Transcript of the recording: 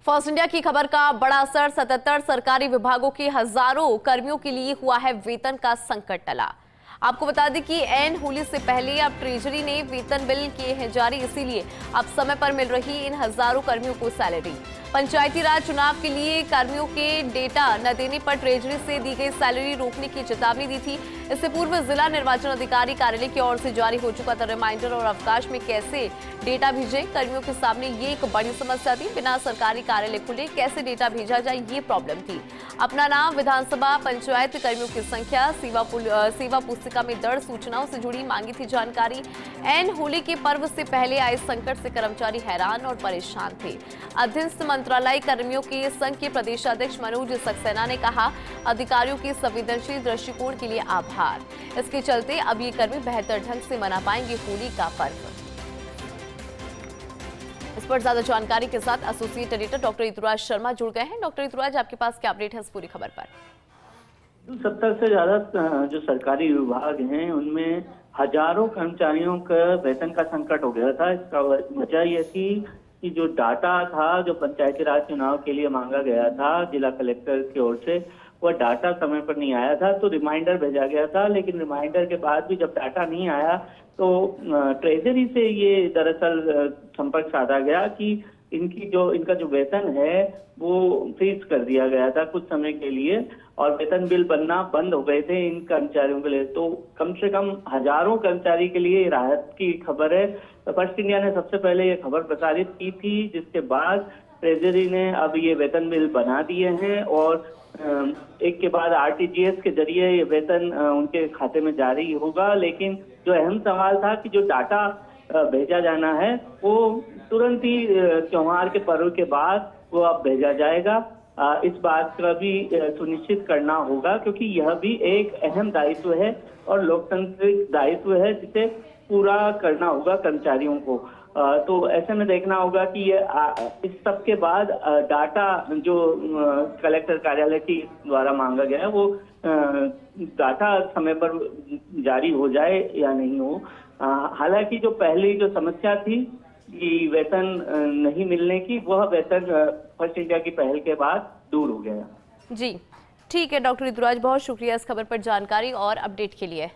First India की खबर का बड़ा असर। 77 सरकारी विभागों के हजारों कर्मियों के लिए हुआ है वेतन का संकट टला। आपको बता दें कि एन होली से पहले अब ट्रेजरी ने वेतन बिल किए हैं जारी, इसीलिए अब समय पर मिल रही इन हजारों कर्मियों को सैलरी। पंचायती राज चुनाव के लिए कर्मियों के डेटा न देने पर ट्रेजरी से दी गई सैलरी रोकने की चेतावनी दी थी। इससे पूर्व जिला निर्वाचन अधिकारी कार्यालय की ओर से जारी हो चुका था रिमाइंडर। और अवकाश में कैसे डेटा भेजे, कर्मियों के सामने ये एक बड़ी समस्या थी। बिना सरकारी कार्यालय खुले कैसे डेटा भेजा जाए, ये प्रॉब्लम थी। अपना नाम, विधानसभा, पंचायत, कर्मियों की संख्या, सेवा पुस्तिका में दर्ज सूचनाओं से जुड़ी मांगी थी जानकारी। एन होली के पर्व से पहले आए संकट से कर्मचारी हैरान और परेशान थे। अधीनस्थ मंत्रालय कर्मियों के संघ के प्रदेशाध्यक्ष मनोज सक्सेना ने कहा, अधिकारियों के संवेदनशील दृष्टिकोण के लिए आभार। इसके चलते अब ये कर्मी बेहतर ढंग से मना पाएंगे होली का पर्व। इस पर ज्यादा जानकारी के साथ associate editor doctor Rituraj Sharma जुड़ गए हैं। डॉक्टर ऋतुराज, आपके पास क्या अपडेट है इस पूरी खबर पर? 70 से ज्यादा जो सरकारी विभाग हैं उनमें हजारों कर्मचारियों का वेतन का संकट हो गया था। इसका वजह यह थी कि जो डाटा था, जो पंचायती राज चुनाव के लिए मांगा गया था जिला कलेक्टर की ओर से, वह डाटा समय पर नहीं आया था। तो रिमाइंडर भेजा गया था, लेकिन रिमाइंडर के बाद भी जब डाटा नहीं आया तो ट्रेजरी से ये दरअसल संपर्क साधा गया कि इनका जो वेतन है वो फ्रीज कर दिया गया था कुछ समय के लिए, और वेतन बिल बनना बंद हो गए थे इन कर्मचारियों के लिए। तो कम से कम हजारों कर्मचारी के लिए राहत की खबर है। तो फर्स्ट इंडिया ने सबसे पहले ये खबर प्रसारित की थी, जिसके बाद ट्रेजरी ने अब ये वेतन बिल बना दिए हैं और एक के बाद आरटीजीएस के जरिए ये वेतन उनके खाते में जारी होगा। लेकिन जो अहम सवाल था कि जो डाटा भेजा जाना है वो तुरंत ही त्योहार के पर्व के बाद वो अब भेजा जाएगा। इस बात का भी सुनिश्चित करना होगा, क्योंकि यह भी एक अहम दायित्व है और लोकतांत्रिक दायित्व है जिसे पूरा करना होगा कर्मचारियों को। तो ऐसे में देखना होगा कि ये इस सब के बाद डाटा जो कलेक्टर कार्यालय की द्वारा मांगा गया है वो डाटा समय पर जारी हो जाए या नहीं हो। हालांकि जो पहली जो समस्या थी कि वेतन नहीं मिलने की, वह वेतन फर्स्ट इंडिया की पहल के बाद दूर हो गया। जी ठीक है डॉक्टर ऋतुराज, बहुत शुक्रिया इस खबर पर जानकारी और अपडेट के लिए।